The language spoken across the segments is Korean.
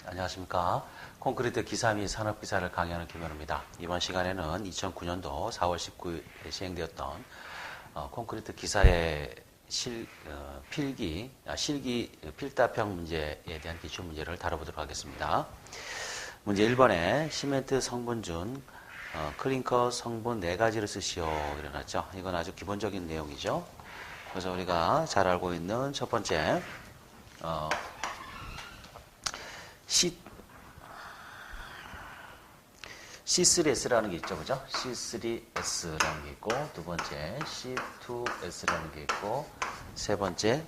안녕하십니까. 콘크리트 기사 및 산업기사를 강의하는 김현우입니다. 이번 시간에는 2009년도 4월 19일 시행되었던 콘크리트 기사의 실기 필답형 문제에 대한 기출문제를 다뤄보도록 하겠습니다. 문제 1번에 시멘트 성분 중 클링커 성분 4가지를 쓰시오 이래놨죠. 이건 아주 기본적인 내용이죠. 그래서 우리가 잘 알고 있는 첫 번째 C3S라는 게 있죠, 그죠? C3S라는 게 있고, 두 번째 C2S라는 게 있고, 세 번째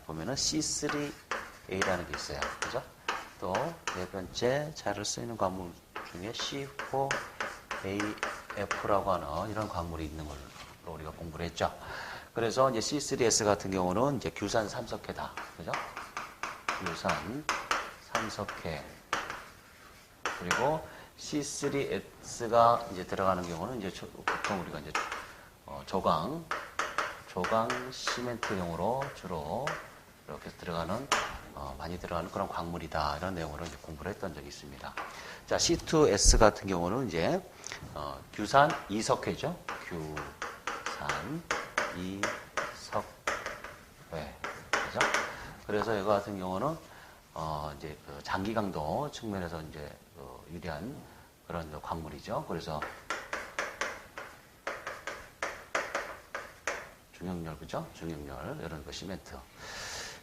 보면은 C3A라는 게 있어요, 그죠? 또 네 번째 잘 쓰이는 광물 중에 C4AF라고 하는 이런 광물이 있는 걸로 우리가 공부를 했죠. 그래서 이제 C3S 같은 경우는 이제 규산 삼석회다, 그죠? 규산 삼석회. 그리고 C3S가 이제 들어가는 경우는 이제 보통 우리가 이제 조강 시멘트용으로 주로 이렇게 들어가는 많이 들어가는 그런 광물이다 이런 내용으로 이제 공부를 했던 적이 있습니다. 자, C2S 같은 경우는 이제 규산 이석회죠. 규산 이석회. 그죠? 그래서 이거 같은 경우는 이제 그 장기 강도 측면에서 이제 유리한 그런 광물이죠. 그래서 중형열, 그죠? 중형열 이런 거 시멘트.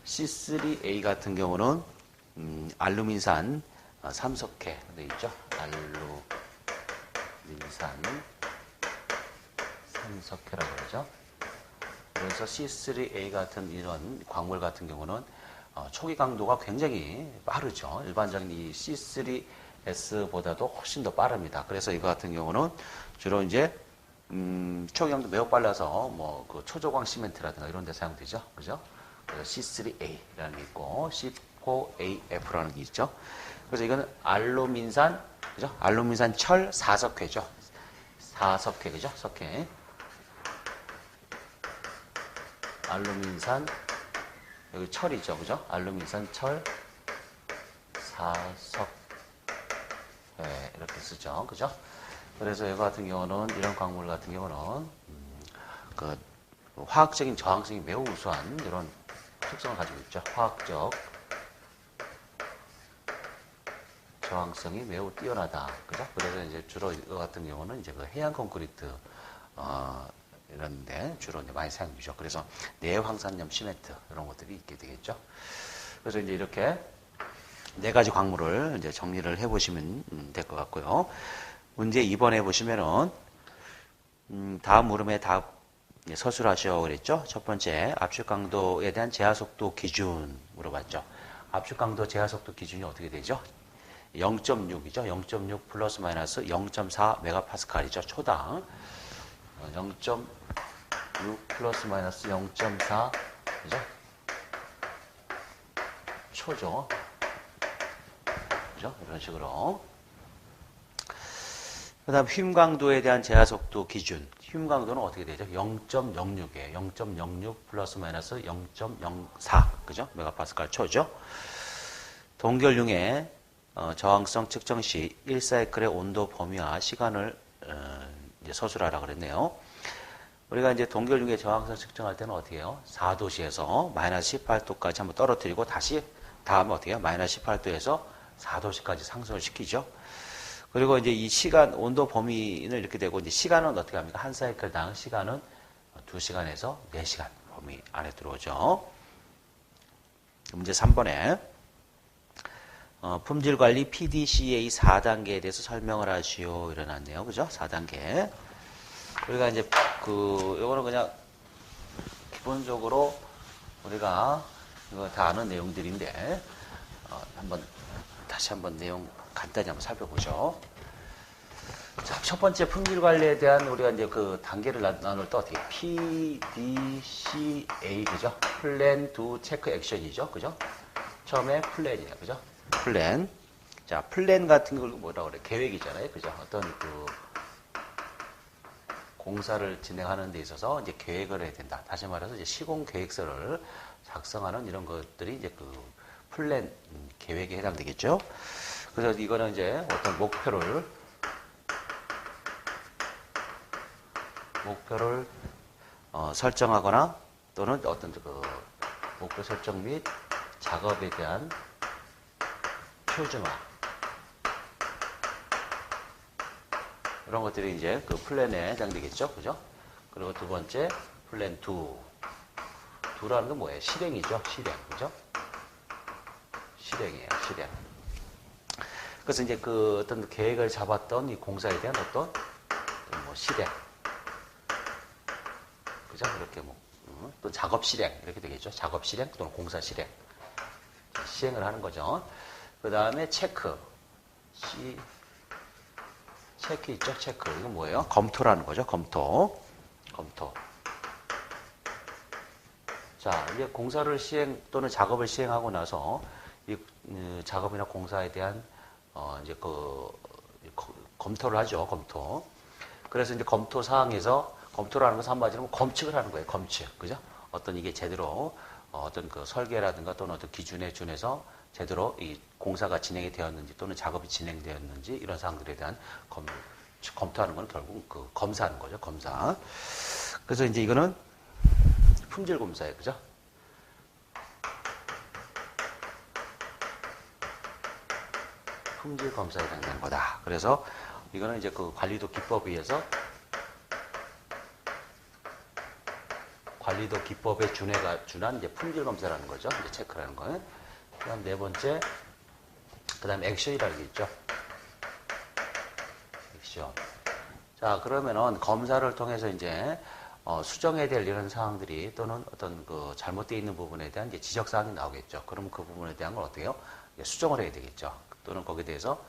C3A 같은 경우는 알루민산 삼석회 돼 있죠. 알루민산 삼석회라고 그러죠. 그래서 C3A 같은 이런 광물 같은 경우는 초기 강도가 굉장히 빠르죠. 일반적인 이 C3S보다도 훨씬 더 빠릅니다. 그래서 이거 같은 경우는 주로 이제 초기 강도 매우 빨라서 뭐 그 초조광 시멘트라든가 이런 데 사용되죠. 그죠? 그래서 C3A라는 게 있고 C4AF라는 게 있죠. 그래서 이거는 알루민산, 그죠? 알루민산 철 4석회죠. 4석회, 그죠? 석회. 알루민산 여기 철이죠, 그죠? 알루민산 철 4석 이렇게 쓰죠, 그죠? 그래서 이거 같은 경우는 이런 광물 같은 경우는 그 화학적인 저항성이 매우 우수한 이런 특성을 가지고 있죠. 화학적 저항성이 매우 뛰어나다, 그죠? 그래서 이제 주로 이거 같은 경우는 이제 그 해양 콘크리트 이런데 주로 이제 많이 사용되죠. 그래서 내황산염 시멘트 이런 것들이 있게 되겠죠. 그래서 이제 이렇게 4가지 광물을 이제 정리를 해보시면 될 것 같고요. 문제 2번에 보시면은 다음 물음에 답 서술하시오 그랬죠. 첫 번째 압축 강도에 대한 제하 속도 기준 물어봤죠. 압축 강도 제하 속도 기준이 어떻게 되죠? 0.6이죠. 0.6 플러스 마이너스 0.4 메가파스칼이죠. 초당 0.6 플러스 마이너스 0.4 그죠? 초죠. 그죠? 이런 식으로. 그 다음 휨 강도에 대한 제하 속도 기준. 휨 강도는 어떻게 되죠? 0.06이에요. 0.06 플러스 마이너스 0.04 그죠? 메가파스칼 초죠. 동결융의 저항성 측정 시 1사이클의 온도 범위와 시간을 이제 서술하라 그랬네요. 우리가 이제 동결융의 저항성 측정할 때는 어떻게 해요? 4도씨에서 마이너스 18도까지 한번 떨어뜨리고 다시 다음에 어떻게 해요? 마이너스 18도에서 4도씨까지 상승을 시키죠. 그리고 이제 이 시간, 온도 범위는 이렇게 되고, 이제 시간은 어떻게 합니까? 한 사이클당 시간은 2시간에서 4시간 범위 안에 들어오죠. 문제 3번에 품질 관리 PDCA 4단계에 대해서 설명을 하시오. 이래놨네요. 그죠? 4단계. 우리가 이제 요거는 그냥 기본적으로 우리가 이거 다 아는 내용들인데 다시 한번 내용 간단히 한번 살펴보죠. 자, 첫 번째 품질 관리에 대한 우리가 이제 그 단계를 나눌 때 어떻게 PDCA 그죠? 플랜 투 체크 액션이죠. 그죠? 처음에 플랜이에요. 그죠? 플랜. 자, 플랜 같은 걸 뭐라고 그래? 계획이잖아요. 그죠? 어떤 그 공사를 진행하는 데 있어서 이제 계획을 해야 된다. 다시 말해서 이제 시공 계획서를 작성하는 이런 것들이 이제 그 플랜, 계획에 해당되겠죠. 그래서 이거는 이제 어떤 목표를 설정하거나 또는 어떤 그 목표 설정 및 작업에 대한 표준화 이런 것들이 이제 그 플랜에 해당되겠죠. 그죠? 그리고 두 번째 플랜 2. 2라는 건 뭐예요? 실행이죠. 실행. 그죠? 실행이에요. 실행. 그래서 이제 그 어떤 계획을 잡았던 이 공사에 대한 어떤 뭐 실행. 그죠? 이렇게 뭐, 또 작업 실행. 이렇게 되겠죠. 작업 실행 또는 공사 실행. 시행을 하는 거죠. 그 다음에 체크. 체크 있죠? 체크. 이건 뭐예요? 검토라는 거죠. 검토. 자, 이제 공사를 시행 또는 작업을 시행하고 나서 이 작업이나 공사에 대한 이제 검토를 하죠. 검토. 그래서 이제 검토 사항에서 검토라는 것은 한마디로 검측을 하는 거예요. 검측. 그죠? 어떤 이게 제대로 어떤 그 설계라든가 또는 어떤 기준에 준해서 제대로 이 공사가 진행이 되었는지 또는 작업이 진행되었는지 이런 사항들에 대한 검토하는 건 결국 그 검사하는 거죠. 검사. 그래서 이제 이거는 품질 검사예요. 그죠? 품질 검사에 해당되는 거다. 그래서 이거는 이제 그 관리도 기법에 의해서 관리도 기법에 준한 이제 품질 검사라는 거죠. 이제 체크라는 거예요. 그 다음 네 번째, 그 다음 액션이라는 게 있죠. 액션. 자, 그러면은 검사를 통해서 이제 수정해야 될 이런 사항들이 또는 어떤 그 잘못되어 있는 부분에 대한 이제 지적사항이 나오겠죠. 그러면 그 부분에 대한 걸 어떻게 해요? 수정을 해야 되겠죠. 또는 거기에 대해서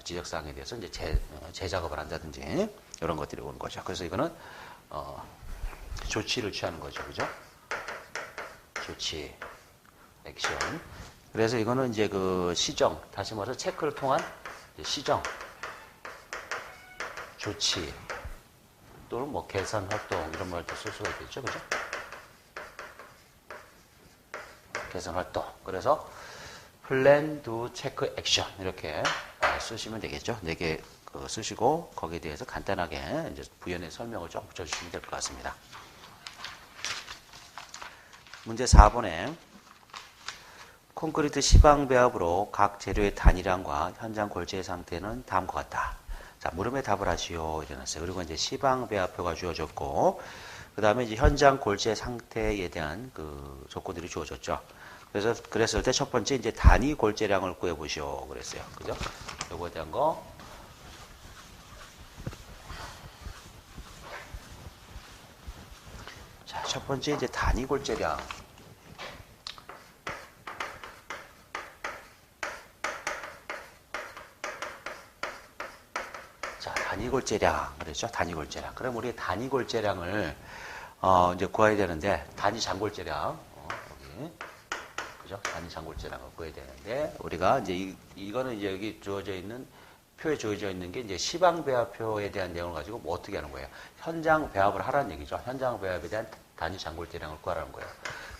지적사항에 대해서 이제 재작업을 한다든지 이런 것들이 오는 거죠. 그래서 이거는 조치를 취하는 거죠. 그죠? 조치, 액션. 그래서 이거는 이제 그 시정, 다시 말해서 체크를 통한 시정, 조치, 또는 뭐 개선 활동 이런 말도 쓸 수가 있겠죠. 그죠? 개선 활동. 그래서 플랜, 두, 체크, 액션 이렇게 쓰시면 되겠죠. 4개 쓰시고 거기에 대해서 간단하게 이제 부연의 설명을 좀 붙여주시면 될 것 같습니다. 문제 4번에 콘크리트 시방 배합으로 각 재료의 단일함과 현장 골재의 상태는 다음과 같다. 자, 물음에 답을 하시오. 이래놨어요. 그리고 이제 시방 배합표가 주어졌고, 그 다음에 이제 현장 골재 상태에 대한 그 조건들이 주어졌죠. 그래서 그랬을 때 첫 번째 이제 단위 골재량을 구해보시오. 그랬어요. 그죠? 요거에 대한 거. 자, 첫 번째 이제 단위 골재량. 자, 단위골재량 그랬죠? 단위골재량. 그럼 우리 단위골재량을 이제 구해야 되는데 단위 장골재량 여기 그죠? 단위 장골재량을 구해야 되는데 우리가 이제 이거는 이제 여기 주어져 있는 표에 주어져 있는 게 이제 시방 배합표에 대한 내용을 가지고 뭐 어떻게 하는 거예요? 현장 배합을 하라는 얘기죠. 현장 배합에 대한 단위 장골재량을 구하라는 거예요.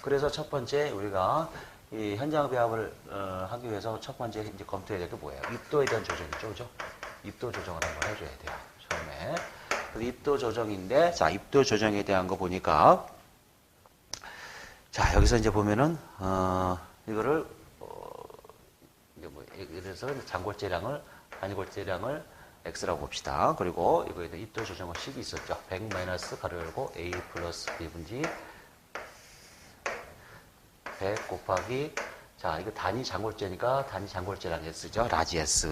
그래서 첫 번째 우리가 이 현장 배합을 하기 위해서 첫 번째 이제 검토해야 될 게 뭐예요? 입도에 대한 조정이죠, 그죠? 입도 조정을 한번 해줘야 돼요. 처음에. 입도 조정인데, 자, 입도 조정에 대한 거 보니까, 자, 여기서 이제 보면은, 이거를, 이제 뭐, 그래서 장골재량을, 단위골재량을 X라고 봅시다. 그리고 이거에 대한 입도 조정의 식이 있었죠. 100 마이너스 가로 열고 A 플러스 B분지 100 곱하기, 자, 이거 단위 장골재니까 단위 장골재량 S죠. 라지 S.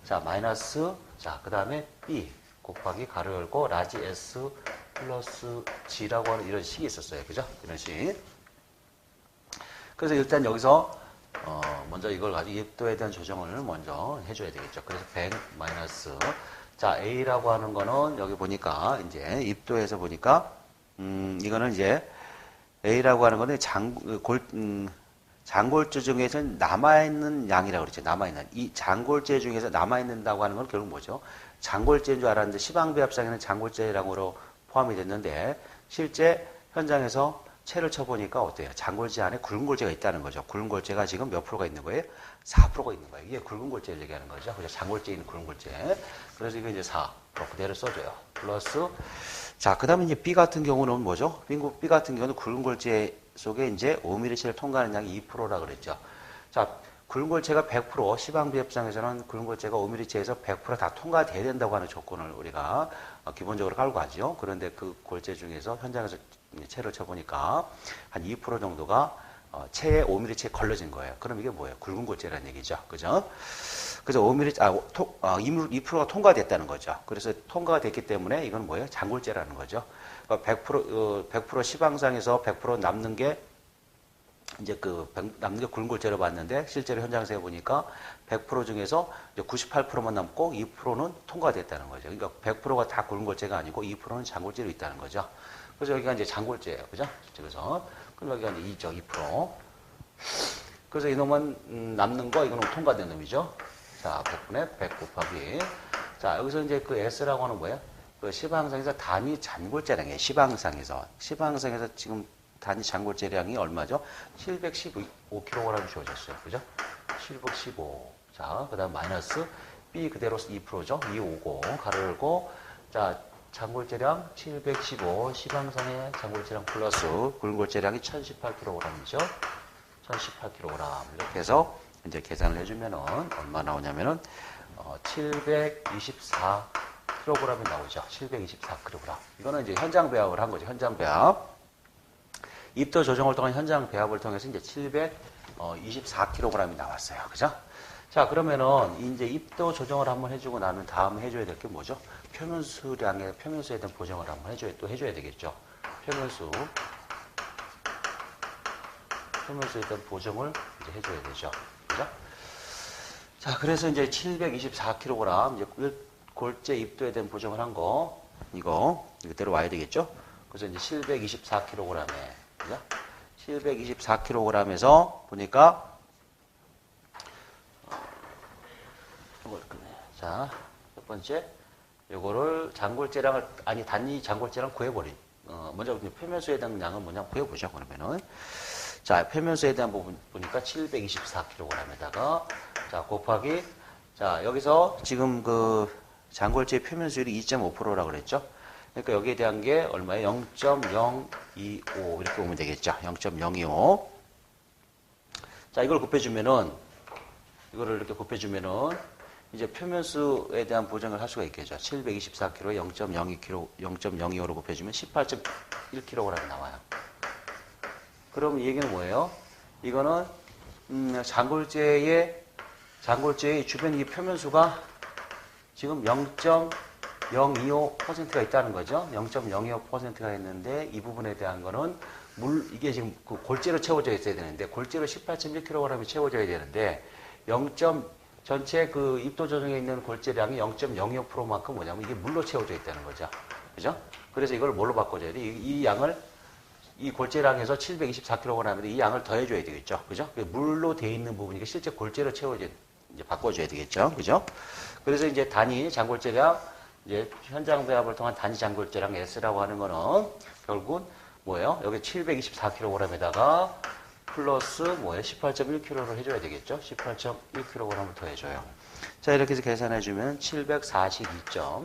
자, 마이너스, 자, 그 다음에 B 곱하기 가로 열고 라지 S 플러스 G라고 하는 이런 식이 있었어요. 그죠? 이런 식. 그래서 일단 여기서, 먼저 이걸 가지고 입도에 대한 조정을 먼저 해줘야 되겠죠. 그래서 100 마이너스. 자, A라고 하는 거는 여기 보니까, 이제 입도에서 보니까, 이거는 이제 A라고 하는 거는 장골재 중에서 남아있는 양이라고 그랬죠. 남아있는. 이 장골재 중에서 남아있는다고 하는 건 결국 뭐죠? 장골재인 줄 알았는데 시방배합상에는 장골재량으로 포함이 됐는데 실제 현장에서 채를 쳐보니까 어때요? 장골재 안에 굵은 골재가 있다는 거죠. 굵은 골재가 지금 몇 프로가 있는 거예요? 4%가 있는 거예요. 이게 굵은 골재를 얘기하는 거죠. 그죠? 장골재에 있는 굵은 골재. 그래서 이거 이제 4% 그대로 써줘요. 플러스. 자, 그 다음에 이제 B 같은 경우는 뭐죠? B 같은 경우는 굵은 골재 속에 이제 5mm를 통과하는 양이 2%라 그랬죠. 자, 굵은 골재가 100%, 시방비협상에서는 굵은 골재가 5mm에서 100%다 통과돼야 된다고 하는 조건을 우리가 기본적으로 깔고 가죠. 그런데 그 골재 중에서 현장에서 채를 쳐보니까 한 2% 정도가 채에 5mm에 걸러진 거예요. 그럼 이게 뭐예요? 굵은 골재라는 얘기죠. 그죠? 그래서 2%가 통과됐다는 거죠. 그래서 통과가 됐기 때문에 이건 뭐예요? 장골재라는 거죠. 그러니까 100% 시방상에서 100% 남는 게 이제 남는 게 굵은 골재로 봤는데 실제로 현장에서 해보니까 100% 중에서 이제 98%만 남고 2%는 통과됐다는 거죠. 그러니까 100%가 다 굵은 골재가 아니고 2%는 장골재로 있다는 거죠. 그래서 여기가 이제 장골재예요. 그죠? 그래서 그럼 여기가 이제 2죠. 2%. 그래서 이놈은 남는 거 이거는 통과된 놈이죠. 자, 100분의 100 곱하기. 자, 여기서 이제 그 S라고 하는 뭐예요? 그 시방상에서 단위 잔골재량이에요. 시방상에서 지금 단위 잔골재량이 얼마죠? 715kg이 주어졌어요. 그죠? 715. 자, 그 다음 마이너스 B 그대로 2%죠. 250. 가로 열고. 자, 잔골재량 715. 시방상의 잔골재량 플러스 굵은 골재량이 1018kg이죠. 1018kg. 이렇게 해서 이제 계산을 해주면은 얼마 나오냐면은 724kg이 나오죠. 724kg. 이거는 이제 현장 배합을 한 거죠. 현장 배합. 입도 조정을 통한 현장 배합을 통해서 이제 724kg이 나왔어요. 그죠? 자, 그러면은 이제 입도 조정을 한번 해주고 나면 다음에 해줘야 될 게 뭐죠? 표면수에 대한 보정을 한번 해줘야 되겠죠. 표면수에 대한 보정을 이제 해줘야 되죠. 그죠? 자, 그래서 이제 724kg, 이제 골재 입도에 대한 보정을 한 거, 이거대로 와야 되겠죠? 그래서 이제 724kg에, 그죠? 724kg에서 보니까, 자, 첫 번째, 요거를 단위 장골재랑 구해버린. 먼저 표면수에 대한 양은 뭐냐 구해보죠, 그러면은. 자, 표면수에 대한 부분 보니까 724kg에다가, 자, 곱하기, 자, 여기서 지금 그 장골재 표면수율이 2.5%라고 그랬죠? 그러니까 여기에 대한 게 얼마예요? 0.025 이렇게 보면 되겠죠? 0.025. 자, 이걸 이거를 이렇게 곱해주면은 이제 표면수에 대한 보정을 할 수가 있겠죠. 724kg에 0.02kg, 0.025로 곱해주면 18.1kg이 나와요. 그럼 이 얘기는 뭐예요? 이거는 장골재의 주변 이 표면수가 지금 0.025%가 있다는 거죠. 0.025%가 있는데 이 부분에 대한 거는 이게 지금 그 골재로 채워져 있어야 되는데 골재로 18.1kg이 채워져야 되는데 전체 그 입도 조정에 있는 골재량이 0.05%만큼 뭐냐면 이게 물로 채워져 있다는 거죠. 그죠? 그래서 이걸 뭘로 바꿔줘야 돼? 이 양을 이 골재량에서 724kg인데 이 양을 더해줘야 되겠죠. 그죠? 물로 돼 있는 부분이 실제 골재로 이제 바꿔줘야 되겠죠. 그죠? 그래서 이제 단위 장골재량, 이제 현장 배합을 통한 단위 장골재량 S라고 하는 거는 결국은 뭐예요? 여기 724kg에다가 플러스 뭐예요? 18.1kg를 해줘야 되겠죠? 18.1kg을 더 해줘요. 자, 이렇게 해서 계산해주면 742.1kg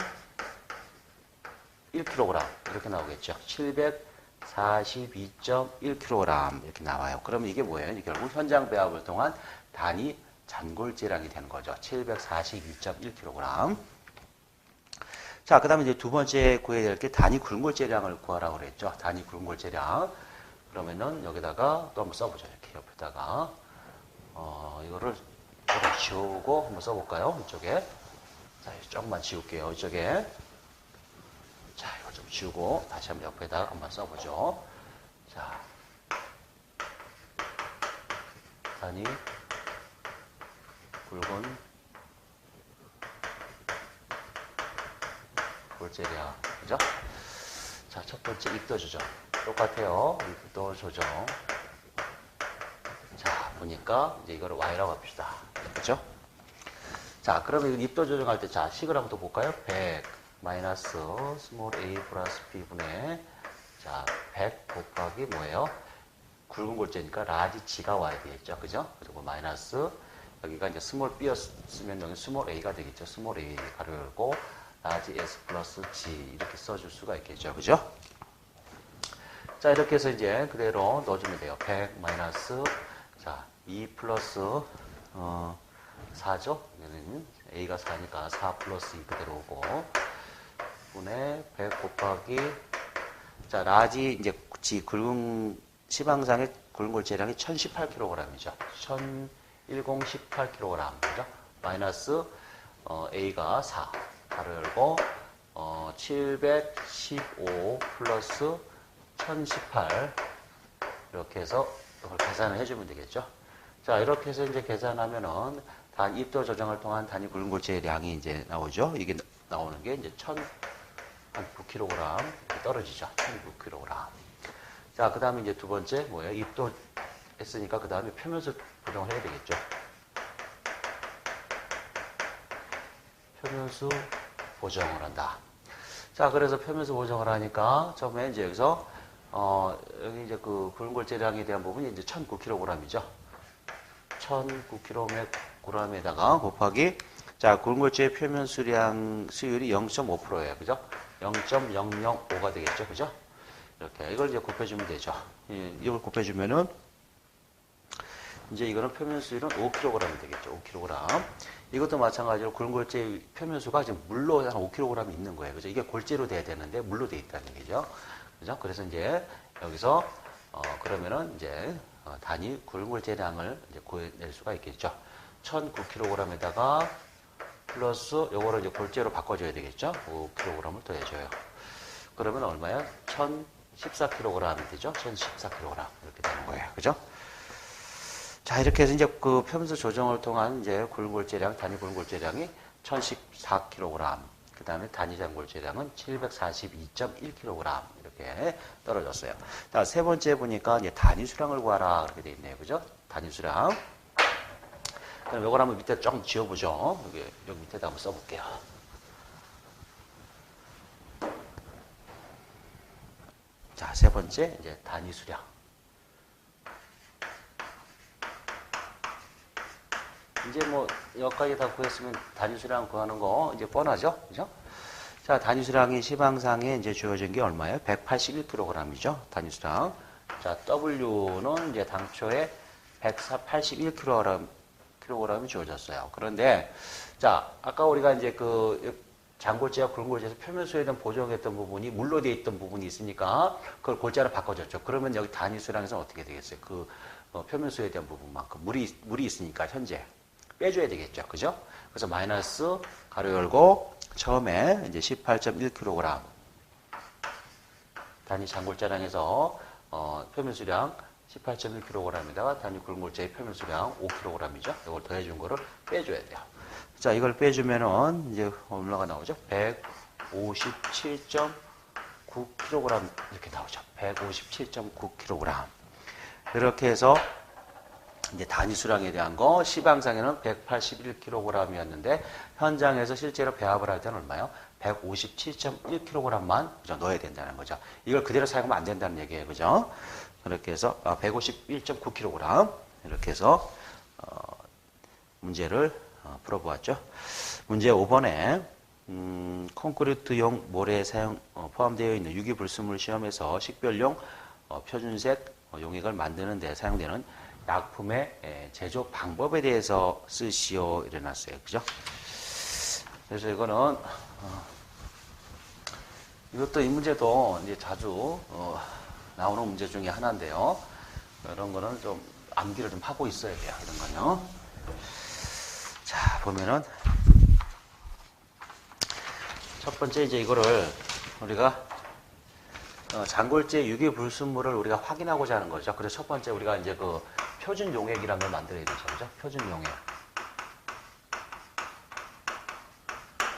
이렇게 나오겠죠? 742.1kg 이렇게 나와요. 그러면 이게 뭐예요? 결국 현장 배합을 통한 단위 잔골재량이 되는 거죠. 742.1kg. 자, 그 다음에 이제 두 번째 구해야 될 게 단위 굵은골재량을 구하라고 그랬죠. 단위 굵은골재량. 그러면은 여기다가 또 한번 써보죠. 이렇게 옆에다가. 이거를 지우고 한번 써볼까요? 이쪽에. 자, 조금만 지울게요. 이쪽에. 자, 이거 좀 지우고 다시 한번 옆에다가 한번 써보죠. 자. 단위 굵은 골재량. 그죠? 자, 첫 번째 입도 조정. 똑같아요. 입도 조정. 자, 보니까 이제 이거를 Y라고 합시다. 그죠? 자, 그러면 입도 조정할 때, 자, 식을 한번 또 볼까요? 100 마이너스 스몰 a 플러스 b분의 자, 100 곱하기 뭐예요? 굵은 골재니까 라지 G가 와야 되겠죠. 그죠? 그리고 마이너스, 여기가 이제 스몰 B였으면 여기 스몰 A가 되겠죠. 스몰 A 가로 열고, 라지 S 플러스 G 이렇게 써줄 수가 있겠죠. 그죠? 자, 이렇게 해서 이제 그대로 넣어주면 돼요. 100 마이너스, 자, 2 플러스, 4죠? 여기는 A가 4니까 4 플러스 2 그대로 오고, 분의 100 곱하기, 자, 라지 이제 G 굵은 시방상의 굵은 골재량이 1018kg이죠. 1018kg. 그죠? 마이너스, A가 4. 가로 열고, 715 플러스 1018. 이렇게 해서 이걸 계산을 해주면 되겠죠. 자, 이렇게 해서 이제 계산하면은 입도 조정을 통한 단위 굵은 골재량이 이제 나오죠. 이게 나오는 게 이제 1009kg 떨어지죠. 1009kg. 자, 그 다음에 이제 두 번째 뭐예요? 입도 했으니까 그 다음에 표면수 보정을 해야 되겠죠. 표면수 보정을 한다. 자, 그래서 표면수 보정을 하니까 처음에 이제 여기서 여기 이제 그 굵은 골재량에 대한 부분이 이제 1009kg이죠. 1009kg에다가 곱하기, 자, 굵은 골재의 표면 수량 수율이 0.5%예요. 그죠? 0.005가 되겠죠. 그죠? 이렇게 이걸 이제 곱해주면 되죠. 이걸 곱해주면은 이제 이거는 표면 수율은 5kg이 되겠죠. 5kg. 이것도 마찬가지로 굵은 골재 표면수가 지금 물로 한 5kg 있는 거예요. 그죠? 이게 골재로 돼야 되는데 물로 돼 있다는 얘기죠. 그죠? 그래서 이제 여기서 그러면은 이제 단위 굵은 골재량을 이제 구해낼 수가 있겠죠. 1009kg에다가 플러스 요거를 이제 골재로 바꿔줘야 되겠죠. 5kg을 더해줘요. 그러면 얼마야? 1014kg이 되죠. 1014kg 이렇게 되는 거예요. 그죠? 자, 이렇게 해서 이제 그 표면수 조정을 통한 이제 굵은 골재량, 단위 굵은 골재량이 1014kg. 그 다음에 단위 장 골재량은 742.1kg 이렇게 떨어졌어요. 자, 세 번째 보니까 이제 단위 수량을 구하라 이렇게 돼 있네요. 그죠? 단위 수량. 그럼 이걸 한번 밑에 좀 지워보죠. 여기 밑에다 한번 써볼게요. 자, 세 번째 이제 단위 수량. 이제 뭐 여기까지 다 구했으면 단위 수량 구하는 거 이제 뻔하죠, 그죠? 자, 단위 수량이 시방상에 이제 주어진 게 얼마예요? 181kg이죠, 단위 수량. 자, W는 이제 당초에 181kg이 주어졌어요. 그런데 자, 아까 우리가 이제 그 장골재와 굵은골재에서 표면수에 대한 보정했던 부분이 물로 되어 있던 부분이 있으니까 그걸 골재로 바꿔줬죠. 그러면 여기 단위 수량에서는 어떻게 되겠어요? 그 표면수에 대한 부분만큼 물이 있으니까 현재 빼줘야 되겠죠. 그죠? 그래서 마이너스 가로 열고 처음에 이제 18.1kg 단위 장골재량에서 표면수량 18.1kg에다가 단위 굵은골재의 표면수량 5kg이죠. 이걸 더해준 거를 빼줘야 돼요. 자, 이걸 빼주면은 이제 얼마가 나오죠? 157.9kg 이렇게 나오죠. 157.9kg. 이렇게 해서 이제 단위 수량에 대한 거 시방상에는 181kg이었는데 현장에서 실제로 배합을 할 때는 얼마요? 157.1kg만 그죠? 넣어야 된다는 거죠. 이걸 그대로 사용하면 안 된다는 얘기예요. 그죠? 그렇게 해서 151.9kg 이렇게 해서 문제를 풀어보았죠. 문제 5번에 콘크리트용 모래 사용 포함되어 있는 유기불순물 시험에서 식별용 표준색 용액을 만드는 데 사용되는 약품의 제조 방법에 대해서 쓰시오 이래놨어요. 그죠? 그래서 이거는 이것도 이 문제도 이제 자주 나오는 문제 중에 하나인데요. 이런 거는 좀 암기를 좀 하고 있어야 돼요. 이런 거요. 자, 보면은 첫 번째 이제 이거를 우리가 장골재 유기불순물을 우리가 확인하고자 하는 거죠. 그래서 첫 번째 우리가 이제 그 표준 용액이라는 걸 만들어야 되죠. 그죠? 표준 용액.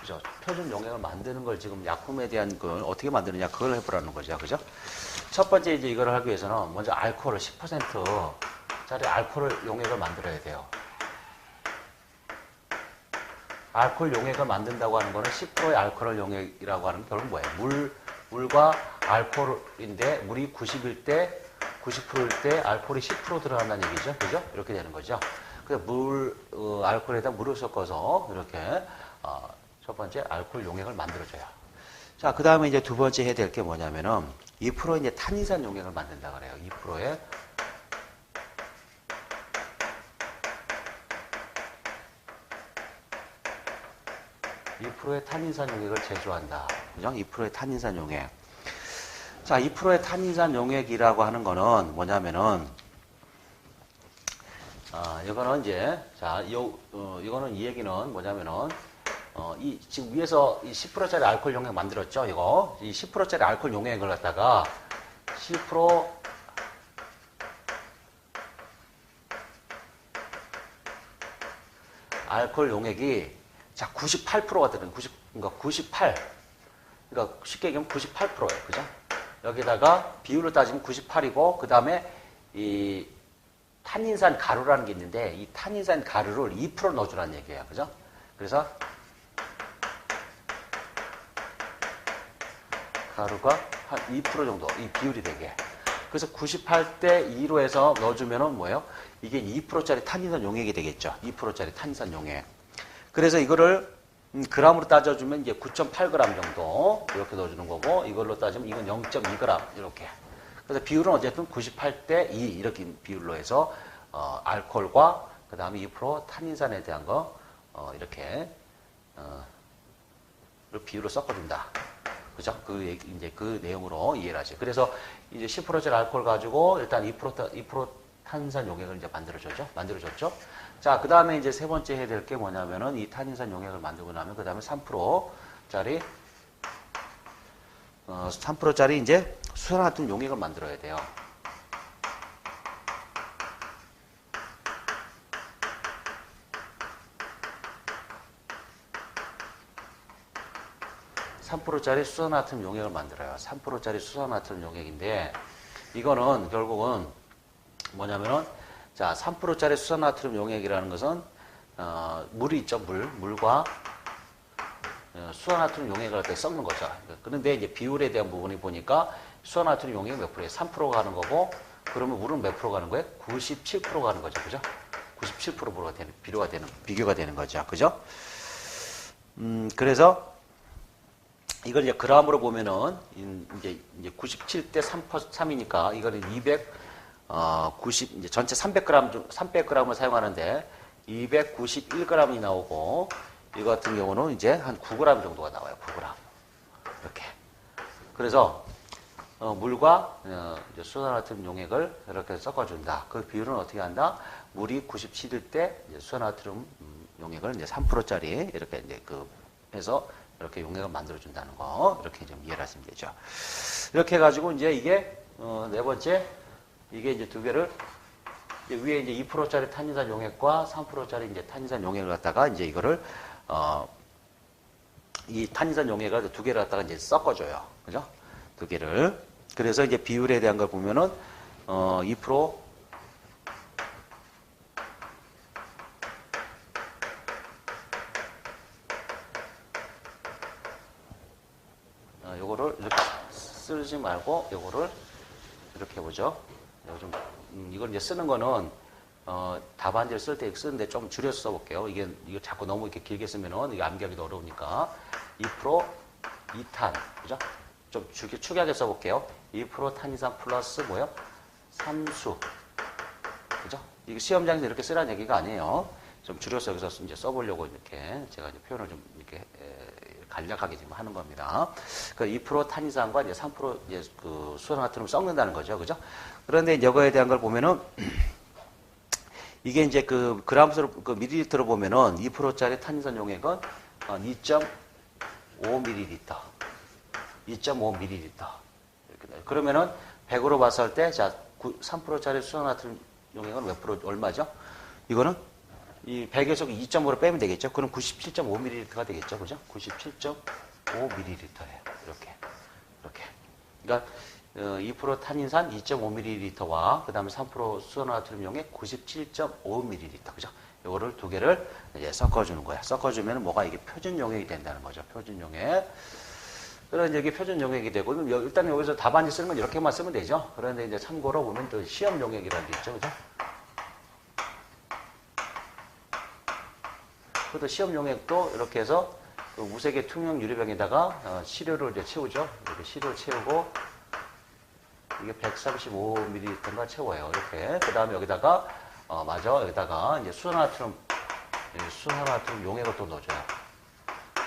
그죠? 표준 용액을 만드는 걸 지금 약품에 대한 걸 어떻게 만드느냐 그걸 해보라는 거죠. 그죠? 첫 번째 이제 이걸 하기 위해서는 먼저 알코올을 10%짜리 알코올 용액을 만들어야 돼요. 알코올 용액을 만든다고 하는 거는 10%의 알코올 용액이라고 하는 게 결국 뭐예요? 물과 알코올인데 물이 90일 때 90%일 때 알코올이 10% 들어간다는 얘기죠. 그죠? 이렇게 되는 거죠. 그래서 알코올에다 물을 섞어서 이렇게 첫 번째 알코올 용액을 만들어줘요. 자, 그 다음에 이제 두 번째 해야 될 게 뭐냐면은 2% 이제 탄닌산 용액을 만든다 그래요. 2%의 2%의 탄닌산 용액을 제조한다. 그죠? 2%의 탄닌산 용액. 자, 2%의 탄닌산 용액이라고 하는 거는 뭐냐면은, 이거는 이제, 자, 이거는 이 얘기는 뭐냐면은, 지금 위에서 이 10%짜리 알코올 용액 만들었죠? 이거. 이 10%짜리 알코올 용액을 갖다가 10% 알코올 용액이 자, 98%가 되는, 그러니까 98. 그러니까 쉽게 얘기하면 98%예요. 그죠? 여기다가 비율로 따지면 98이고, 그 다음에 이 탄닌산 가루라는 게 있는데, 이 탄닌산 가루를 2% 넣어주라는 얘기예요. 그죠? 그래서 가루가 한 2% 정도, 이 비율이 되게. 그래서 98대 2로 해서 넣어주면은 뭐예요? 이게 2%짜리 탄닌산 용액이 되겠죠. 2%짜리 탄닌산 용액. 그래서 이거를 그램으로 따져주면 이제 9.8g 정도 이렇게 넣어주는 거고, 이걸로 따지면 이건 0.2g 이렇게. 그래서 비율은 어쨌든 98대 2 이렇게 비율로 해서 알코올과 그 다음에 2% 탄닌산에 대한 거 이렇게 비율로 섞어준다. 그죠? 이제 그 내용으로 이해를 하죠. 그래서 이제 10%짜리 알코올 가지고 일단 2% 탄산 용액을 이제 만들어줬죠. 자, 그 다음에 이제 세 번째 해야 될 게 뭐냐면은 이 탄닌산 용액을 만들고 나면 그 다음에 3%짜리 3%짜리 이제 수산화탄 용액을 만들어야 돼요. (3%짜리) 수산화탄 용액을 만들어요. 3%짜리 수산화탄 용액인데 이거는 결국은 뭐냐면은 자, 3%짜리 수산나트륨 용액이라는 것은 물이 있죠. 물과 수산나트륨 용액을 갖다 섞는 거죠. 그런데 이제 비율에 대한 부분이 보니까 수산나트륨 용액이 몇 프로예요? 3%가 가는 거고, 그러면 물은 몇 프로 가는 거예요? 97% 가는 거죠. 그죠? 97%가 비교가 되는 거죠. 그죠? 그래서 이걸 이제 그램으로 보면은 이제 97대 3이니까 이거는 이제 전체 300g을 사용하는데 291g이 나오고, 이거 같은 경우는 이제 한 9g 정도가 나와요. 9g. 이렇게. 그래서 물과 수산화탄 용액을 이렇게 섞어준다. 그 비율은 어떻게 한다? 물이 97일 때 수산화탄 용액을 이제 3%짜리 이렇게 이제 해서 이렇게 용액을 만들어준다는 거, 이렇게 좀 이해를 하시면 되죠. 이렇게 해가지고 이제 이게 네 번째, 이게 이제 두 개를 이제 위에 이제 2%짜리 탄닌산 용액과 3%짜리 이제 탄닌산 용액을 갖다가 이제 이거를 이 탄닌산 용액을 두 개를 갖다가 이제 섞어줘요. 그죠? 두 개를. 그래서 이제 비율에 대한 걸 보면은 2% 요거를 이렇게 쓰지 말고 요거를 이렇게 해보죠. 이걸 이제 쓰는 거는 답안지를 쓸 때 쓰는데 좀 줄여서 써볼게요. 이거 자꾸 너무 이렇게 길게 쓰면은 이게 암기하기도 어려우니까 2% 2탄, 그죠? 좀 축약해 써볼게요. 2% 탄이산 플러스 뭐요? 3수, 그죠? 이거 시험장에서 이렇게 쓰라는 얘기가 아니에요. 좀 줄여서 여기서 이제 써보려고 이렇게 제가 이제 표현을 좀 이렇게 간략하게 지금 하는 겁니다. 그 2% 탄이산과 이제 3% 이제 그 수산화탄을 섞는다는 거죠, 그죠? 그런데 이거에 대한 걸 보면은 이게 이제 그 그램수로 그 밀리리터로 보면은 2%짜리 탄이산 용액은 2.5ml, 2.5ml 이렇게. 그러면은 100으로 봤을 때 자 3%짜리 수산화탄 용액은 몇 프로 얼마죠? 이거는 이 100에서 2.5로 빼면 되겠죠? 그럼 97.5ml가 되겠죠? 그죠? 97.5ml예요. 이렇게. 그러니까 2% 탄닌산 2.5ml와 그 다음에 3% 수산화탄 용액 97.5ml. 그죠? 이거를 두 개를 이제 섞어주는 거야. 섞어주면 뭐가 이게 표준 용액이 된다는 거죠. 표준 용액. 그래서 이제 이게 표준 용액이 되고, 일단 여기서 답안지 쓰는 건 이렇게만 쓰면 되죠. 그런데 이제 참고로 보면 또 시험 용액이라는 게 있죠. 그죠? 그것도 시험 용액도 이렇게 해서 그 무색의 투명 유리병에다가 시료를 이제 채우죠. 이렇게 시료를 채우고, 이게 135ml인가 채워요. 이렇게. 그 다음에 여기다가, 여기다가 이제 수산화트륨 용액을 또 넣어줘요.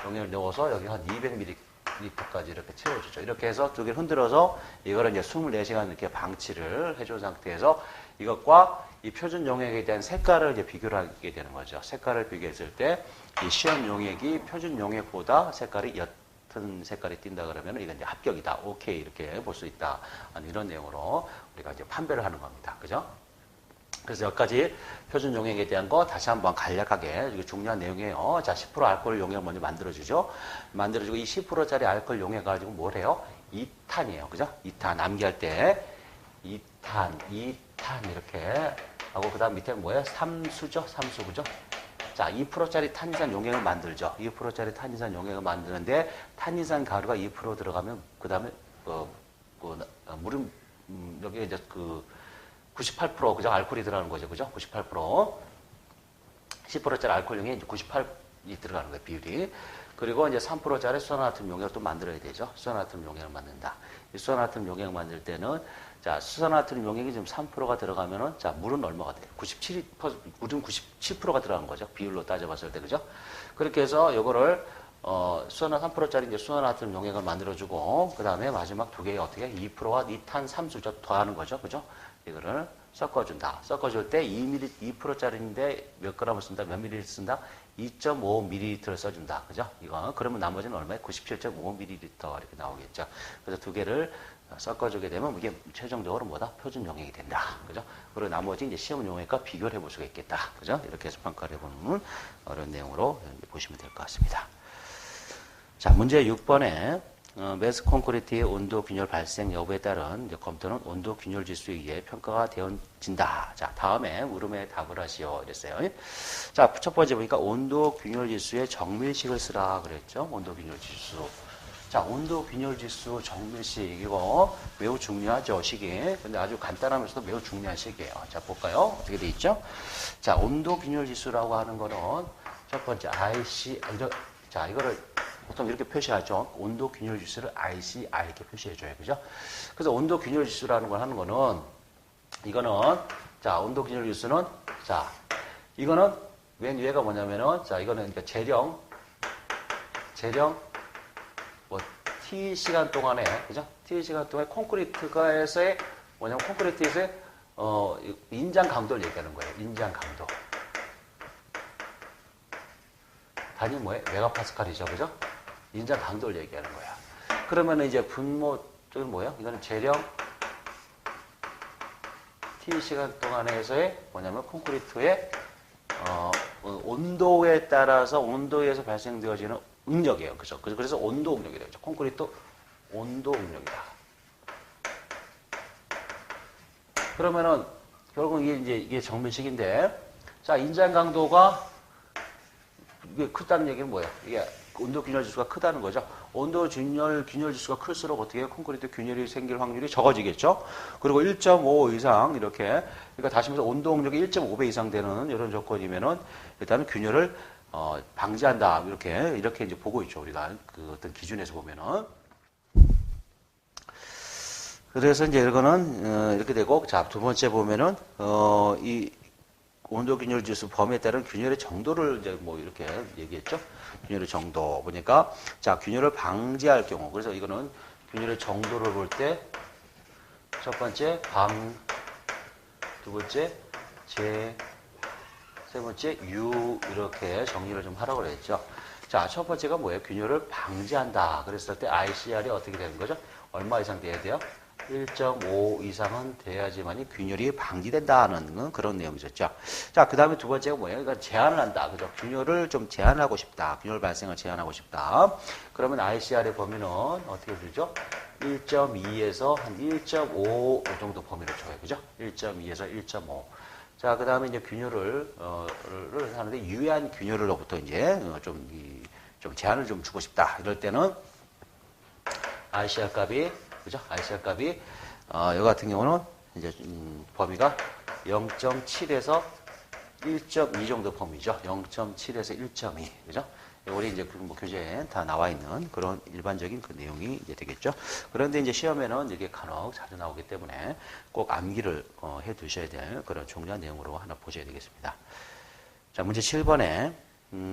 용액을 넣어서 여기 한 200ml까지 이렇게 채워주죠. 이렇게 해서 두 개를 흔들어서 이거를 이제 24시간 이렇게 방치를 해준 상태에서 이것과 이 표준 용액에 대한 색깔을 이제 비교를 하게 되는 거죠. 색깔을 비교했을 때 이 시험 용액이 표준 용액보다 색깔이 옅은 색깔이 띈다 그러면 이건 이제 합격이다. 오케이. 이렇게 볼 수 있다. 이런 내용으로 우리가 이제 판별을 하는 겁니다. 그죠? 그래서 여기까지 표준 용액에 대한 거 다시 한번 간략하게 이게 중요한 내용이에요. 자, 10% 알코올 용액을 먼저 만들어주죠. 만들어주고 이 10%짜리 알코올 용액 가지고 뭘 해요? 2탄이에요. 그죠? 2탄. 암기할 때 2탄 이렇게 하고 그 다음 밑에는 뭐예요? 삼수죠? 삼수. 그죠? 자, 2%짜리 탄이산 용액을 만들죠. 2%짜리 탄이산 용액을 만드는데 탄이산 가루가 2% 들어가면 그 다음에 물은 여기 이제 98% 그죠? 알코올이 들어가는 거죠. 그죠? 98%. 10%짜리 알코올용에 이제 98이 들어가는 거예요. 비율이. 그리고 이제 3%짜리 수산화트륨 용액을 또 만들어야 되죠. 수산화트륨 용액을 만든다. 이 수산화트륨 용액을 만들 때는 자, 수산화트륨 용액이 지금 3%가 들어가면은 자, 물은 얼마가 돼요? 물은 97%가 들어간 거죠. 비율로 따져봤을 때. 그죠? 그렇게 해서 요거를 수산화 3%짜리 이제 수산화트륨 용액을 만들어주고, 그 다음에 마지막 두 개의 어떻게 2%와 2탄 삼수죠. 더하는 거죠. 그죠? 이거를 섞어준다. 섞어줄 때 2%짜리인데 몇 g을 쓴다? 몇 ml 쓴다? 2.5ml를 써준다. 그죠? 이거. 그러면 나머지는 얼마에? 97.5ml 이렇게 나오겠죠. 그래서 두 개를 섞어주게 되면 이게 최종적으로 뭐다? 표준 용액이 된다. 그죠? 그리고 나머지 이제 시험 용액과 비교를 해볼 수가 있겠다. 그죠? 이렇게 해서 평가를 해보는 어려운 내용으로 보시면 될 것 같습니다. 자, 문제 6번에 매스 콘크리트의 온도 균열 발생 여부에 따른 검토는 온도 균열 지수에 의해 평가가 되어진다. 자, 다음에 물음에 답을 하시오. 이랬어요. 자, 첫 번째 보니까 온도 균열 지수의 정밀식을 쓰라 그랬죠. 온도 균열 지수. 자, 온도 균열 지수 정밀식. 이거 매우 중요하죠, 식이. 근데 아주 간단하면서도 매우 중요한 식이에요. 자, 볼까요? 어떻게 돼 있죠? 자, 온도 균열 지수라고 하는 거는 첫 번째 IC, 자, 이거를 보통 이렇게 표시하죠. 온도 균열 지수를 ICR 이렇게 표시해줘요. 그죠? 그래서 온도 균열 지수라는 걸 하는 거는, 이거는, 자, 온도 균열 지수는, 자, 이거는 맨 위에가 뭐냐면은, 자, 이거는 그러니까 재령, T 시간 동안에, 그죠? T 시간 동안에 콘크리트가에서의, 뭐냐면 콘크리트에서의, 인장 강도를 얘기하는 거예요. 인장 강도. 단위 뭐예요? 메가파스칼이죠. 그죠? 인장 강도를 얘기하는 거야. 그러면 이제 분모, 쪽은 뭐예요? 이거는 재령 T 시간 동안에서의 뭐냐면 콘크리트의, 온도에 따라서 온도에서 발생되어지는 응력이에요. 그죠? 그래서 온도 응력이라고 하죠. 콘크리트 온도 응력이다. 그러면은, 결국 이게 정밀식인데, 자, 인장 강도가 이게 크다는 얘기는 뭐예요? 이게 온도 균열 지수가 크다는 거죠. 온도 균열 지수가 클수록 어떻게 해요? 콘크리트 균열이 생길 확률이 적어지겠죠. 그리고 1.5 이상 이렇게, 그러니까 다시 말해서 온도 응력이 1.5배 이상 되는 이런 조건이면은 일단은 균열을 방지한다. 이렇게 이제 보고 있죠. 우리가 그 어떤 기준에서 보면은. 그래서 이제 이거는 이렇게 되고, 자, 두 번째 보면은 이 온도 균열 지수 범위에 따른 균열의 정도를 이제 뭐 이렇게 얘기했죠. 균열의 정도 보니까, 자, 균열을 방지할 경우, 그래서 이거는 균열의 정도를 볼 때 첫 번째 두 번째 세 번째 이렇게 정리를 좀 하라고 그랬죠. 자, 첫 번째가 뭐예요? 균열을 방지한다. 그랬을 때 ICR이 어떻게 되는 거죠? 얼마 이상 돼야 돼요? 1.5 이상은 돼야지만이 균열이 방지된다는 그런 내용이었죠. 자, 그 다음에 두 번째가 뭐예요? 그러니까 제한을 한다. 그죠? 균열을 좀 제한하고 싶다. 균열 발생을 제한하고 싶다. 그러면 ICR의 범위는 어떻게 되죠? 1.2에서 한 1.5 정도 범위를 줘요. 그죠? 1.2에서 1.5. 자, 그 다음에 이제 균열을 하는데 유해한 균열로부터 이제 좀 제한을 좀 주고 싶다. 이럴 때는 ICR 값이, 그죠? ICR 값이, 이 같은 경우는 이제, 범위가 0.7에서 1.2 정도 범위죠. 0.7에서 1.2. 그죠? 우리 이제 뭐 교재에 다 나와 있는 그런 일반적인 그 내용이 이제 되겠죠. 그런데 이제 시험에는 이게 간혹 자주 나오기 때문에 꼭 암기를 해 두셔야 될 그런 중요한 내용으로 하나 보셔야 되겠습니다. 자, 문제 7번에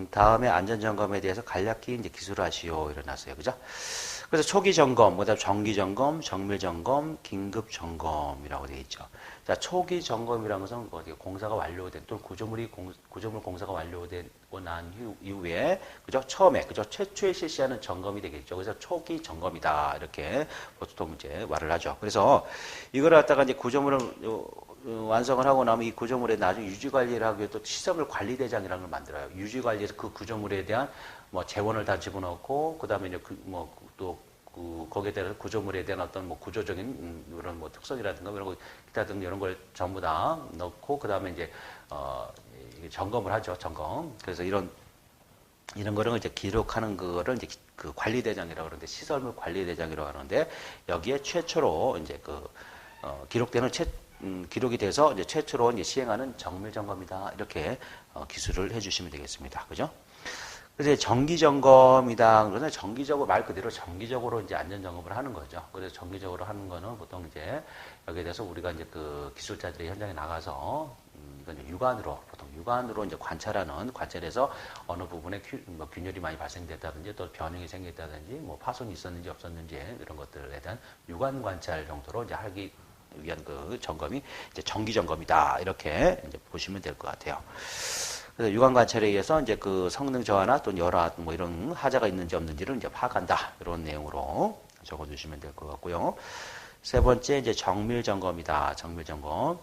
다음에 안전점검에 대해서 간략히 이제 기술하시오 일어났어요. 그죠? 그래서 초기 점검, 그다음 정기 점검, 정밀 점검, 긴급 점검이라고 되어 있죠. 자, 초기 점검이라는 것은 어디 공사가 완료된 또는 구조물 공사가 완료되고 난 이후에 그죠? 처음에 그죠? 최초에 실시하는 점검이 되겠죠. 그래서 초기 점검이다 이렇게 보통 이제 말을 하죠. 그래서 이걸 갖다가 이제 구조물을 완성을 하고 나면 이 구조물에 나중에 유지 관리를 하기 위해 또 시설물 관리대장이라는 걸 만들어요. 유지 관리에서 그 구조물에 대한 뭐 재원을 다 집어넣고 그다음에 이제 거기에 대한 구조물에 대한 어떤 뭐 구조적인 이런 뭐 특성이라든가 이런 거 기타 등 이런 걸 전부 다 넣고 그다음에 이제 점검을 하죠. 점검. 그래서 이런 거를 이제 기록하는 거를 이제 그 관리대장이라고 하는데 시설물 관리대장이라고 하는데 여기에 최초로 이제 기록되는 기록이 돼서 이제 최초로 이제 시행하는 정밀 점검이다. 이렇게 기술을 해주시면 되겠습니다. 그죠? 그래서 정기 점검이다. 그러면 정기적으로 말 그대로 정기적으로 이제 안전 점검을 하는 거죠. 그래서 정기적으로 하는 거는 보통 이제 여기에 대해서 우리가 이제 그 기술자들이 현장에 나가서 이건 육안으로 보통 육안으로 이제 관찰해서 어느 부분에 균열이 많이 발생됐다든지 또 변형이 생겼다든지 뭐 파손이 있었는지 없었는지 이런 것들에 대한 육안 관찰 정도로 이제 하기 위한 그 점검이 이제 정기 점검이다. 이렇게 이제 보시면 될 것 같아요. 그래서 육안 관찰에 의해서 이제 그 성능 저하나 또는 열화 뭐 이런 하자가 있는지 없는지를 이제 파악한다. 이런 내용으로 적어 주시면 될 것 같고요. 세 번째 이제 정밀 점검이다. 정밀 점검.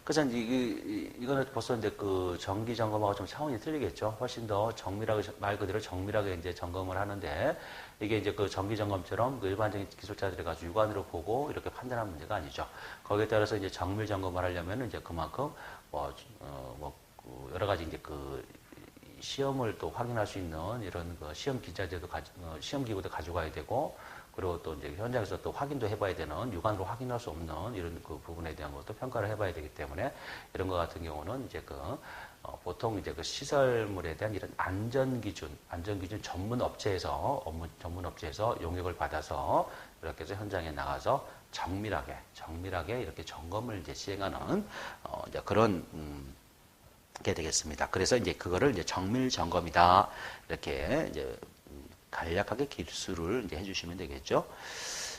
그래서 이거는 벌써 이제 그 정기 점검하고 좀 차원이 틀리겠죠. 훨씬 더 정밀하게, 말 그대로 정밀하게 이제 점검을 하는데, 이게 이제 그 정기 점검처럼 그 일반적인 기술자들이 가지고 육안으로 보고 이렇게 판단하는 문제가 아니죠. 거기에 따라서 이제 정밀 점검을 하려면 이제 그만큼 여러 가지 이제 그 시험을 또 확인할 수 있는 이런 그 시험 기자재도 시험 기구도 가져가야 되고, 그리고 또 이제 현장에서 또 확인도 해봐야 되는 육안으로 확인할 수 없는 이런 그 부분에 대한 것도 평가를 해봐야 되기 때문에 이런 것 같은 경우는 이제 보통 이제 그 시설물에 대한 이런 안전 기준 전문 업체에서 용역을 받아서 이렇게 해서 현장에 나가서 정밀하게 이렇게 점검을 이제 시행하는 이제 그런 게 되겠습니다. 그래서 이제 그거를 이제 정밀 점검이다 이렇게 이제 간략하게 기술을 이제 해주시면 되겠죠.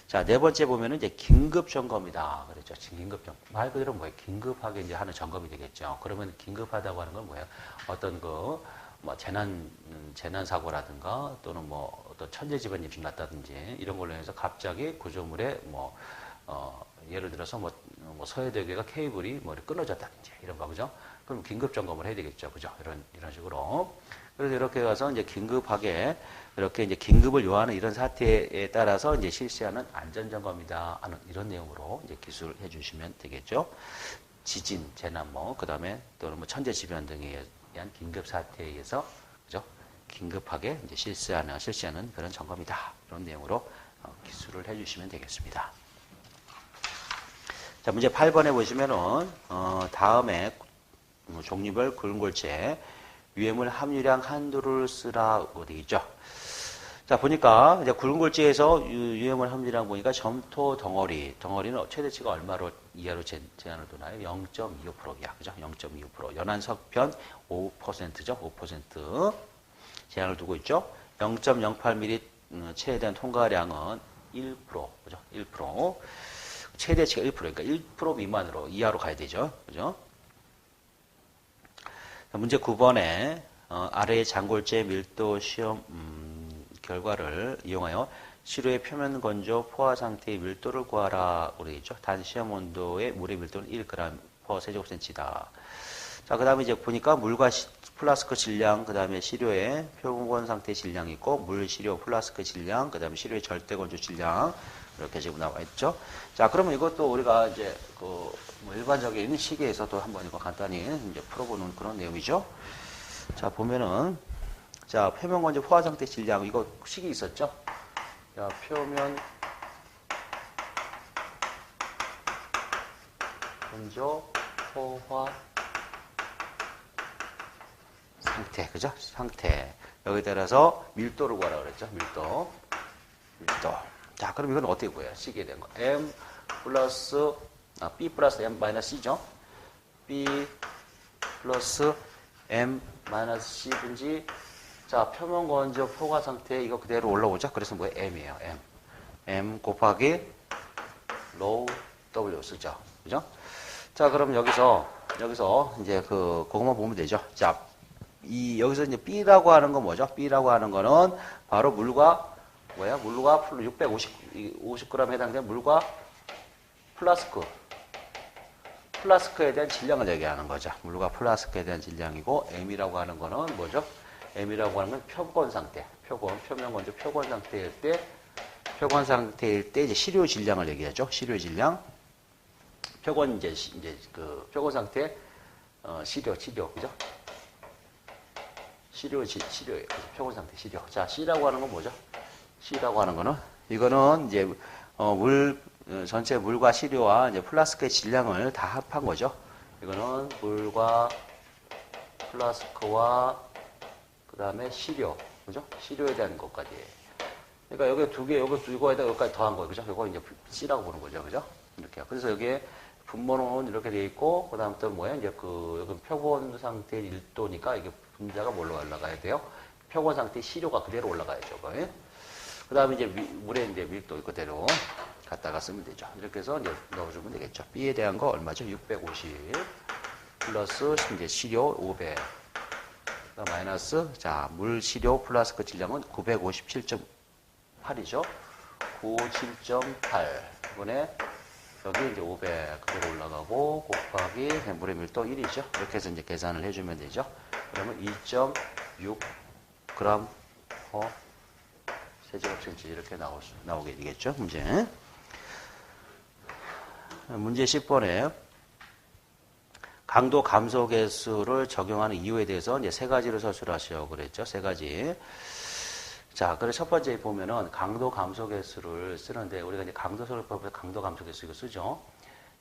자, 네 번째 보면은 이제 긴급 점검이다. 그렇죠. 긴급 점검. 말 그대로 뭐예요? 긴급하게 이제 하는 점검이 되겠죠. 그러면 긴급하다고 하는 건 뭐예요? 어떤 재난 사고라든가 또는 뭐 어떤 천재지변이 좀 났다든지 이런 걸로 해서 갑자기 구조물에 예를 들어서 서해대교가 케이블이 끊어졌다든지 이런 거, 그죠? 그럼 긴급 점검을 해야 되겠죠. 그죠? 이런 식으로. 그래서 이렇게 가서 이제 긴급하게 이렇게 이제 긴급을 요하는 이런 사태에 따라서 이제 실시하는 안전점검이다 하는 이런 내용으로 이제 기술을 해주시면 되겠죠. 지진, 재난 그 다음에 또는 천재지변 등에 의한 긴급 사태에 의해서 그죠? 긴급하게 이제 실시하는 그런 점검이다. 이런 내용으로 기술을 해주시면 되겠습니다. 자, 문제 8번에 보시면은 다음에 종류별 굵은골재 유해물 함유량 한도를 쓰라고 되어 있죠. 자, 보니까 이제 굵은골재에서 유해물 함유량 보니까 점토 덩어리는 최대치가 얼마로 이하로 제한을 두나요? 0.25%야. 그죠? 0.25%. 연한 석편 5%죠. 5% 제한을 두고 있죠. 0.08mm 최대한 통과량은 1%. 그죠? 1%. 최대치가 1%. 그러니까 1% 미만으로 이하로 가야 되죠. 그죠? 문제 9번에 아래의 장골재 밀도 시험 결과를 이용하여 시료의 표면 건조 포화 상태의 밀도를 구하라. 우리 있죠. 단 시험 온도의 물의 밀도는 1g per 세제곱센치다. 자, 그 다음에 이제 보니까 물과 플라스크 질량, 그 다음에 시료의 표면 상태 질량이 있고, 물, 시료, 플라스크 질량, 그 다음에 시료의 절대 건조 질량, 이렇게 지금 나와 있죠. 자, 그러면 이것도 우리가 이제 일반적인 시계에서도 한번 이거 간단히 이제 풀어보는 그런 내용이죠. 자, 보면은, 자, 표면 건조 포화 상태 질량, 이거 식이 있었죠? 자, 표면 건조 포화 상태, 그죠? 상태. 여기 따라서 밀도를 구하라 그랬죠? 밀도. 자, 그럼 이건 어떻게 구해요? C게 된 거. M 플러스, B 플러스 M 마이너스 C죠? B 플러스 M 마이너스 C 분지. 자, 표면 건조 포화 상태 이거 그대로 올라오죠? 그래서 뭐예요? M이에요, M. M 곱하기 로우 W 쓰죠? 그죠? 자, 그럼 여기서 이제 그거만 보면 되죠? 자, 여기서 이제 B라고 하는 건 뭐죠? B라고 하는 거는 바로 물과, 물과 650g에 해당되는 물과 플라스크에 대한 질량을 얘기하는 거죠. 물과 플라스크에 대한 질량이고, M이라고 하는 거는 뭐죠? M이라고 하는 건 표건 상태. 표면 건조 표건 상태일 때 이제 시료 질량을 얘기하죠. 시료 질량. 표건 이제 그 표건 상태, 시료, 그죠? 시료예요. 표본 상태 시료. 자, C라고 하는 건 뭐죠? C라고 하는 거는, 이거는 이제, 전체 물과 시료와 이제 플라스크의 질량을 다 합한 거죠. 이거는 물과 플라스크와 그 다음에 시료. 그죠? 시료에 대한 것까지. 그러니까 여기 두 개에다 여기까지 더한 거예요. 그죠? 이거 이제 C라고 보는 거죠. 그죠? 이렇게. 그래서 여기에 분모는 이렇게 돼 있고, 그 다음부터 뭐예요? 이제 여기 표본 상태 1도니까 이게 분자가 뭘로 올라가야 돼요? 표본 상태 시료가 그대로 올라가야죠. 그 다음에 이제 물에 이제 밀도 그대로 갖다가 쓰면 되죠. 이렇게 해서 이제 넣어주면 되겠죠. B에 대한 거 얼마죠? 650 플러스 이제 시료 500 마이너스, 자, 물 시료 플라스크 질량은 957.8이죠. 97.8 이번에 여기 이제 500 그대로 올라가고 곱하기 물의 밀도 1이죠. 이렇게 해서 이제 계산을 해주면 되죠. 그러면 2.6g per 세제곱센치 이렇게 나오게 되겠죠. 문제 10번에 강도 감소 계수를 적용하는 이유에 대해서 이제 세 가지로 서술하시라고 그랬죠. 세 가지. 자, 그래서 첫 번째 보면은 강도 감소 계수를 쓰는데, 우리가 이제 강도설법에서 강도 감소 계수 이거 쓰죠.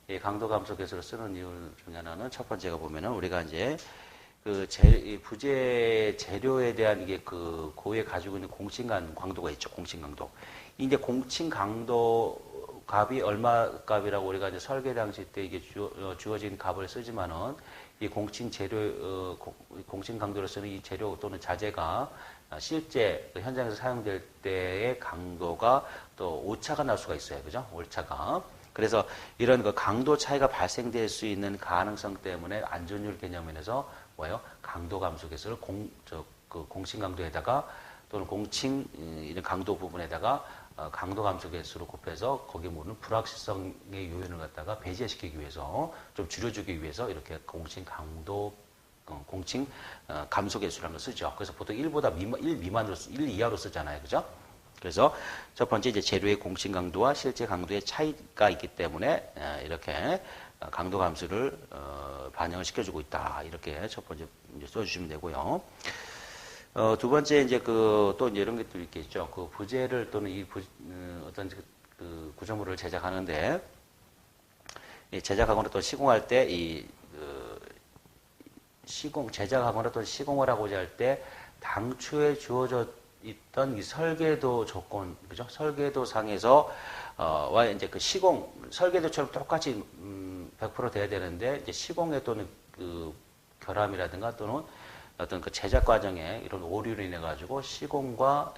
이 강도 감소 계수를 쓰는 이유 중에 하나는 첫 번째가 보면은 우리가 이제 이 부재 재료에 대한 이게 고에 가지고 있는 공칭 강도가 있죠. 공칭 강도. 이제 공칭 강도 값이 얼마 값이라고 우리가 이제 설계 당시 때 이게 주어진 값을 쓰지만은 이 공칭 재료, 공칭 강도를 쓰는 이 재료 또는 자재가 실제 현장에서 사용될 때의 강도가 또 오차가 날 수가 있어요. 그죠? 오차가. 그래서 이런 강도 차이가 발생될 수 있는 가능성 때문에 안전율 개념면에서 뭐예요? 강도 감소 계수를 공칭 강도에다가 또는 공칭 이런 강도 부분에다가 강도 감소 계수로 곱해서 거기에 모는 불확실성의 요인을 갖다가 배제시키기 위해서 좀 줄여주기 위해서 이렇게 공칭 감소 계수라는 걸 쓰죠. 그래서 보통 1 미만으로 1 이하로 쓰잖아요. 그죠? 그래서 첫 번째 이제 재료의 공칭 강도와 실제 강도의 차이가 있기 때문에 이렇게 강도 감소를 반영을 시켜주고 있다. 이렇게 첫 번째 이제 써주시면 되고요. 두 번째 이제 또 이제 이런 것도 있겠죠. 부재를 또는 어떤 구조물을 제작하는데 제작하거나 또 시공할 때 제작하거나 또 시공을 하고자 할 때 당초에 주어져 있던 이 설계도 조건, 그죠? 설계도 상에서 와 이제 설계도처럼 똑같이 100% 돼야 되는데 이제 시공에 또는 결함이라든가 또는 어떤 제작 과정에 이런 오류로 인해 가지고 시공과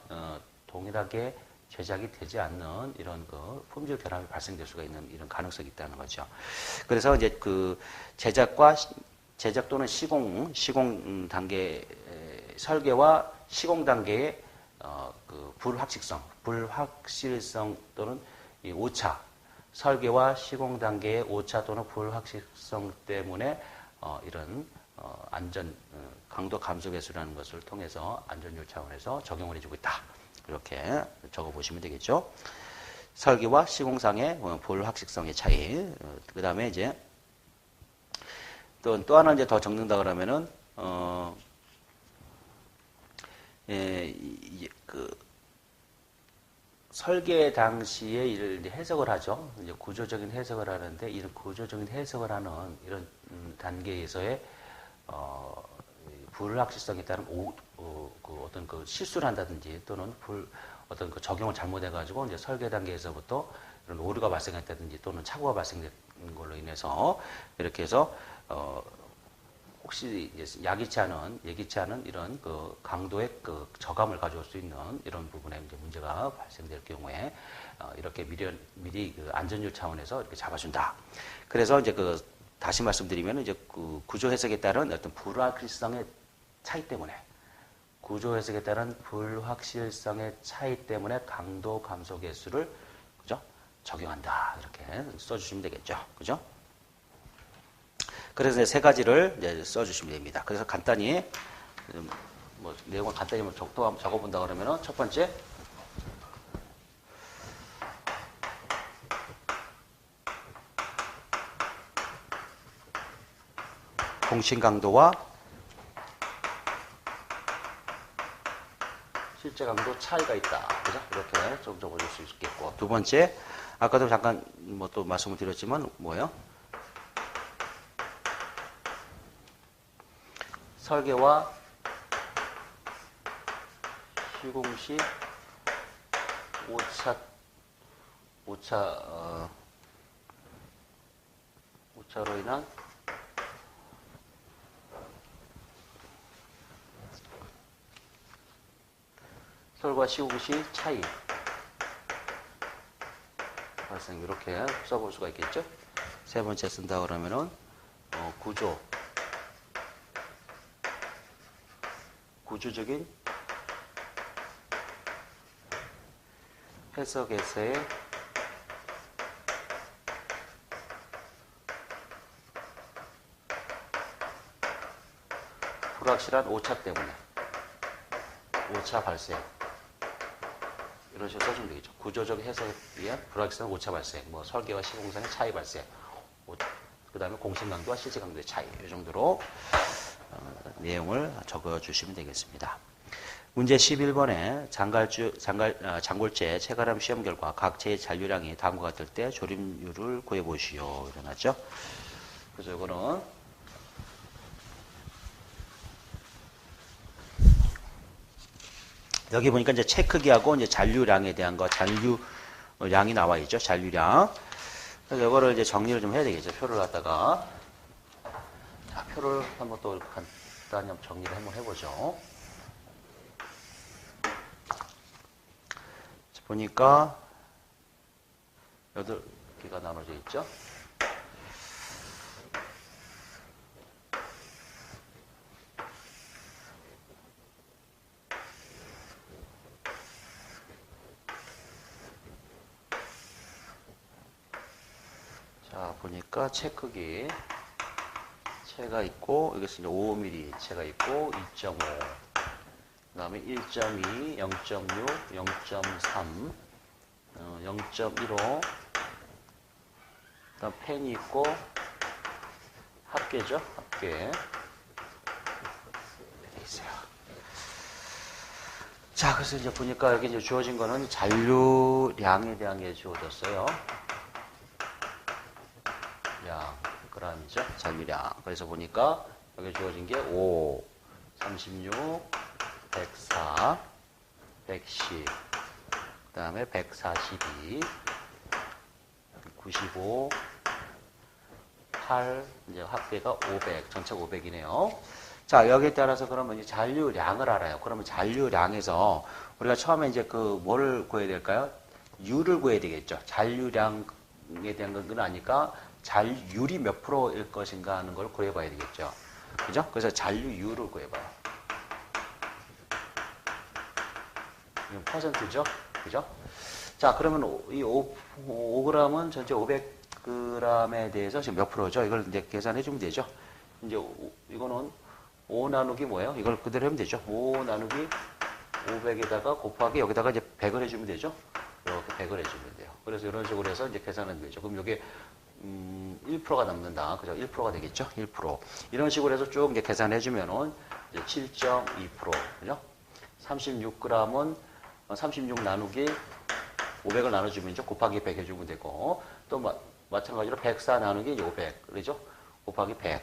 동일하게 제작이 되지 않는 이런 품질 결함이 발생될 수가 있는 이런 가능성이 있다는 거죠. 그래서 이제 제작 또는 시공 단계 설계와 시공 단계의 불확실성 또는 이 오차, 설계와 시공 단계의 오차 또는 불확실성 때문에 이런 강도 감소 계수라는 것을 통해서 안전율 차원에서 적용을 해주고 있다. 이렇게 적어보시면 되겠죠. 설계와 시공상의 불확실성의 차이. 그 다음에 이제 또 하나 이제 더 적는다 그러면은 설계 당시에 이를 이제 해석을 하죠. 이제 구조적인 해석을 하는데 이런 구조적인 해석을 하는 이런 단계에서의 불확실성에 따른 어떤 그 실수를 한다든지 또는 어떤 그 적용을 잘못해가지고 이제 설계 단계에서부터 이런 오류가 발생했다든지 또는 착오가 발생된 걸로 인해서 이렇게 해서 혹시 이제 예기치 않은 이런 그 강도의 그 저감을 가져올 수 있는 이런 부분에 이제 문제가 발생될 경우에 이렇게 미리 그 안전율 차원에서 이렇게 잡아준다. 그래서 이제 다시 말씀드리면 이제 그 구조 해석에 따른 어떤 불확실성의 차이 때문에 구조 해석에 따른 불확실성의 차이 때문에 강도 감소 계수를 그죠? 적용한다. 이렇게 써주시면 되겠죠. 그죠? 그래서 이제 세 가지를 이제 써주시면 됩니다. 그래서 간단히 뭐 내용을 간단히 적어본다 그러면은 첫 번째 공신 강도와 실제 강도 차이가 있다. 그죠? 이렇게 좀 적어줄 수 있겠고. 두 번째, 아까도 잠깐 뭐 또 말씀을 드렸지만 뭐예요? 설계와 시공 시 오차로 인한 설과 시공 시 차이 발생 이렇게 써볼 수가 있겠죠. 세 번째 쓴다 그러면은 구조적인 해석에서의 불확실한 오차 때문에 오차 발생 이런 식으로 써주면 되겠죠. 구조적 해석에 의한 불확실한 오차 발생, 뭐 설계와 시공상의 차이 발생, 그 다음에 공신 강도와 실제 강도의 차이 이 정도로 내용을 적어주시면 되겠습니다. 문제 11번에 장골재 체가람 시험 결과 각 재의 잔류량이 다음과 같을 때 조림률을 구해보시오. 이러났죠. 그래서 이거는 여기 보니까 이제 체 크기하고 이제 잔류량에 대한 잔류량이 나와 있죠. 잔류량. 그래서 이거를 이제 정리를 좀 해야 되겠죠. 표를 갖다가. 자, 표를 한번 또 간단히 정리를 한번 해보죠. 보니까 8개가 나눠져 있죠. 자, 보니까 체 크기 체가 있고 여기서 이제 5mm 체가 있고 2.5 그 다음에 1.2, 0.6, 0.3, 0.15 그 다음 펜이 있고 합계죠. 합계 돼 있어요. 자, 그래서 이제 보니까 여기 이제 주어진 거는 잔류량에 대한 게 주어졌어요. 량, g이죠. 잔류량. 그래서 보니까 여기 주어진 게 5, 36, 104, 110, 그 다음에 142, 95, 8, 이제 합계가 500, 전체가 500이네요. 자, 여기에 따라서 그러면 이제 잔류량을 알아요. 그러면 잔류량에서 우리가 처음에 이제 뭐를 구해야 될까요? U를 구해야 되겠죠. 잔류량에 대한 건 아니까 잔율이 몇 프로일 것인가 하는 걸 구해봐야 되겠죠. 그죠? 그래서 잔류율을 구해봐요. 이건 퍼센트죠? 그죠? 자, 그러면 이 5g은 전체 500g에 대해서 지금 몇 프로죠? 이걸 이제 계산해주면 되죠? 이제 이거는 5 나누기 뭐예요? 이걸 그대로 하면 되죠? 5 나누기 500에다가 곱하기 여기다가 이제 100을 해주면 되죠? 이렇게 100을 해주면 돼요. 그래서 이런 식으로 해서 이제 계산하면 되죠. 그럼 여기 1%가 남는다. 그죠? 1%가 되겠죠? 1%. 이런 식으로 해서 쭉 이제 계산해주면은 이제 7.2%. 그죠? 36g은 36 나누기 500을 나눠주면 이제 곱하기 100 해주면 되고, 또 마찬가지로 104 나누기 이제 500. 그러죠? 곱하기 100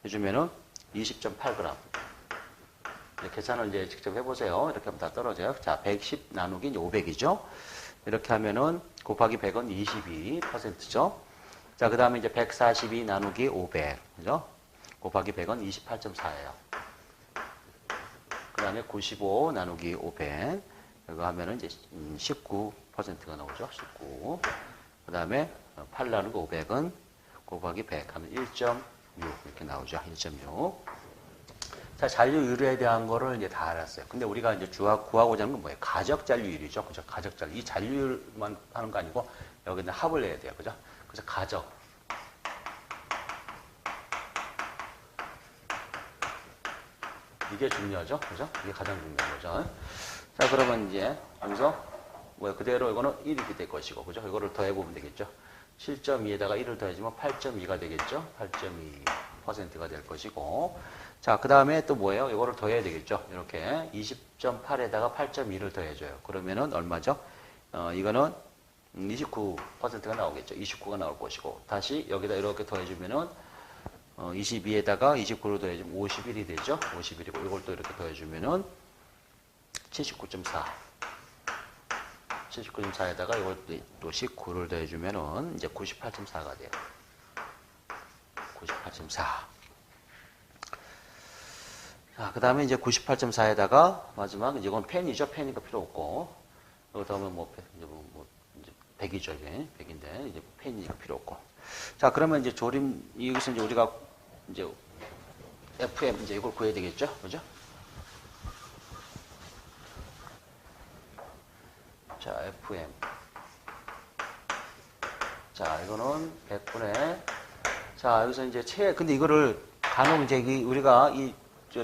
해주면은 20.8g. 계산을 이제 직접 해보세요. 이렇게 하면 다 떨어져요. 자, 110 나누기 이제 500이죠. 이렇게 하면은 곱하기 100은 22%죠. 자, 그 다음에 이제 142 나누기 500. 그죠? 곱하기 100은 28.4예요. 그 다음에 95 나누기 500. 이거 하면은 이제 19%가 나오죠. 19. 그 다음에 8 나누기 500은 곱하기 100 하면 1.6 이렇게 나오죠. 1.6. 자, 잔류율에 대한 거를 이제 다 알았어요. 근데 우리가 이제 구하고자 하는 건 뭐예요? 가적 잔류율이죠. 그죠? 가적 잔류. 이 잔류율만 하는 거 아니고 여기는 합을 내야 돼요. 그죠? 그래서 가적. 이게 중요하죠. 그죠? 이게 가장 중요한 거죠. 자, 그러면 이제 여기서 뭐야? 그대로 이거는 1이 될 것이고. 그죠? 이거를 더해보면 되겠죠. 7.2에다가 1을 더해주면 8.2가 되겠죠. 8.2%가 될 것이고. 자, 그 다음에 또 뭐예요? 이거를 더해야 되겠죠. 이렇게 20.8에다가 8.2를 더해줘요. 그러면은 얼마죠? 이거는 29%가 나오겠죠. 29가 나올 것이고. 다시 여기다 이렇게 더해주면은 22에다가 29를 더해주면 51이 되죠. 51이고 이걸 또 이렇게 더해주면은 79.4. 79.4에다가 이걸 또 19를 더해주면은 이제 98.4가 돼요. 98.4. 자, 그 다음에 이제 98.4에다가 마지막 이건 펜이죠. 펜이니까 필요 없고. 여기 다음에 이제 100이죠. 이게 100인데 이제 펜이니까 필요 없고. 자, 그러면 이제 조림 여기서 이제 우리가 이제 FM 이제 이걸 구해야 되겠죠. 그죠? 자, FM. 자, 이거는 100분의 자, 여기서 이제 근데 이거를 간혹 이제 우리가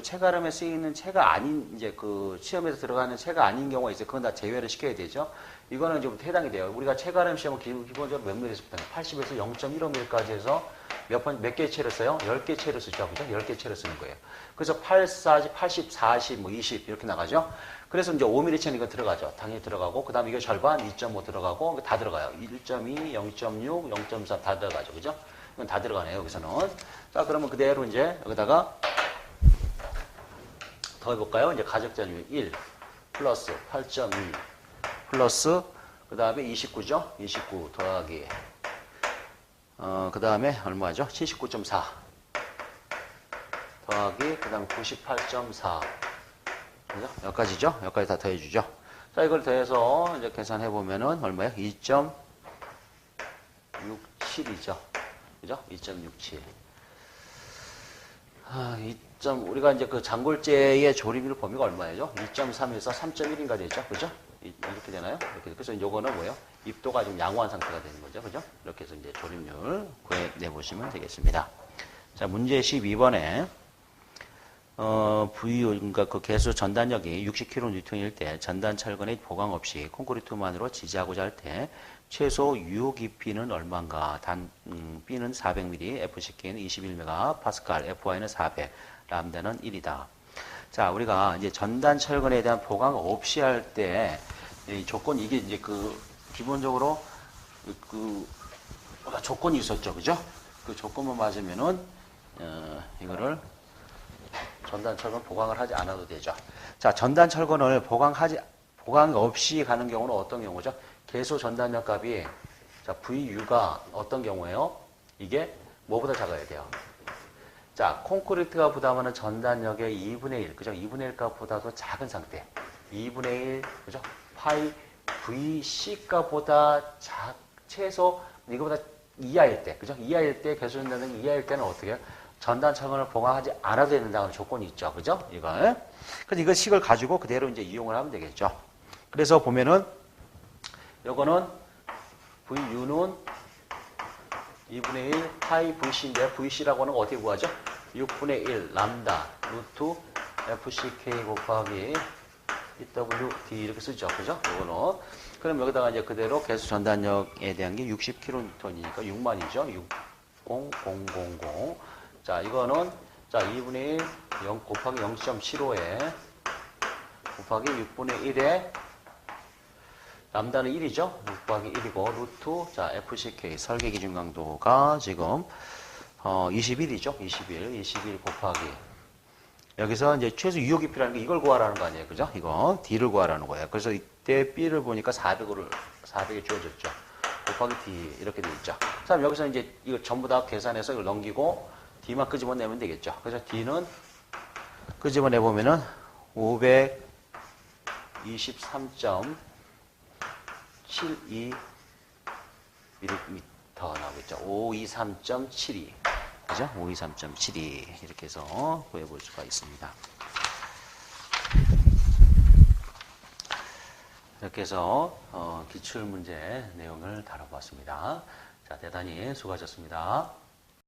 체가름에 쓰이는 체가 아닌, 이제 그 시험에서 들어가는 체가 아닌 경우가 있어요. 그건 다 제외를 시켜야 되죠. 이거는 좀 해당이 돼요. 우리가 체가름 시험은 기본적으로 몇 밀에서 80에서 0.15mm까지 해서 몇 개 채를 써요? 10개 채를 쓰죠. 그죠? 10개 채를 쓰는 거예요. 그래서 8, 40, 80, 40, 20 이렇게 나가죠. 그래서 이제 5mm 채는 이거 들어가죠. 당연히 들어가고, 그 다음에 이거 절반 2.5 들어가고, 다 들어가요. 1.2, 0.6, 0.4 다 들어가죠. 그죠? 이건 다 들어가네요. 여기서는. 자, 그러면 그대로 이제 여기다가 더해볼까요? 이제 가적자율 1 플러스 8.2 플러스 그 다음에 29죠? 29 더하기 그 다음에 얼마죠? 79.4 더하기 그 다음에 98.4 그죠? 여기까지죠? 여기까지 다 더해주죠? 자, 이걸 더해서 이제 계산해보면은 얼마예요? 2.67이죠? 그죠? 2.67 우리가 이제 그 장골제의 조림률 범위가 얼마예요? 2.3에서 3.1인가 되죠? 그죠? 이렇게 되나요? 이렇게. 그래서 요거는 뭐예요? 입도가 좀 양호한 상태가 되는 거죠. 그죠? 이렇게 해서 이제 조림률 구해내보시면 되겠습니다. 자, 문제 12번에, 그러니까 그 개수 전단력이 60kN일 때 전단 철근의 보강 없이 콘크리트만으로 지지하고자 할 때 최소 유효 깊이는 얼마인가? B는 400mm, FCK는 21MPa, FY는 400, 람다는 1이다. 자, 우리가 이제 전단 철근에 대한 보강 없이 할 때 조건 이게 이제 기본적으로 조건이 있었죠, 그죠? 그 조건만 맞으면은 이거를 전단 철근 보강을 하지 않아도 되죠. 자, 전단 철근을 보강 없이 가는 경우는 어떤 경우죠? 개수 전단력 값이, 자, VU가 어떤 경우에요? 이게 뭐보다 작아야 돼요? 자, 콘크리트가 부담하는 전단력의 2분의 1, 그죠? 2분의 1 값보다도 작은 상태. 2분의 1, 그죠? 파이 VC 값보다 최소, 이거보다 이하일 때, 그죠? 이하일 때, 개수 전단력 이하일 때는 어떻게 해요? 전단 철근을 보강하지 않아도 된다는 조건이 있죠. 그죠? 이걸. 그래서 이거 식을 가지고 그대로 이제 이용을 하면 되겠죠. 그래서 보면은, 요거는 VU는 2분의 1 파이 VC인데, VC라고 하는 거 어떻게 구하죠? 6분의 1 람다 루트 FCK 곱하기 EWD 이렇게 쓰죠. 그죠? 요거는. 그럼 여기다가 이제 그대로 개수 전단력에 대한 게 60kN이니까 6만이죠. 60000. 자, 이거는, 자, 2분의 1 0 곱하기 0.75에 곱하기 6분의 1에 람다는 1이죠. 루트 곱하기 1이고, 루트, 자, FCK, 설계 기준 강도가 지금, 21이죠. 21 곱하기. 여기서 이제 최소 유효 깊이라는 게 이걸 구하라는 거 아니에요. 그죠? 이거, D를 구하라는 거예요. 그래서 이때 B를 보니까 400이 주어졌죠. 곱하기 D, 이렇게 돼 있죠. 그다음 여기서 이제 이거 전부 다 계산해서 이걸 넘기고, D만 끄집어내면 되겠죠. 그래서 D는 끄집어내보면은 523.72 mm 나오겠죠. 523.72. 그죠? 523.72. 이렇게 해서 구해볼 수가 있습니다. 이렇게 해서 기출문제 내용을 다뤄봤습니다. 자, 대단히 수고하셨습니다.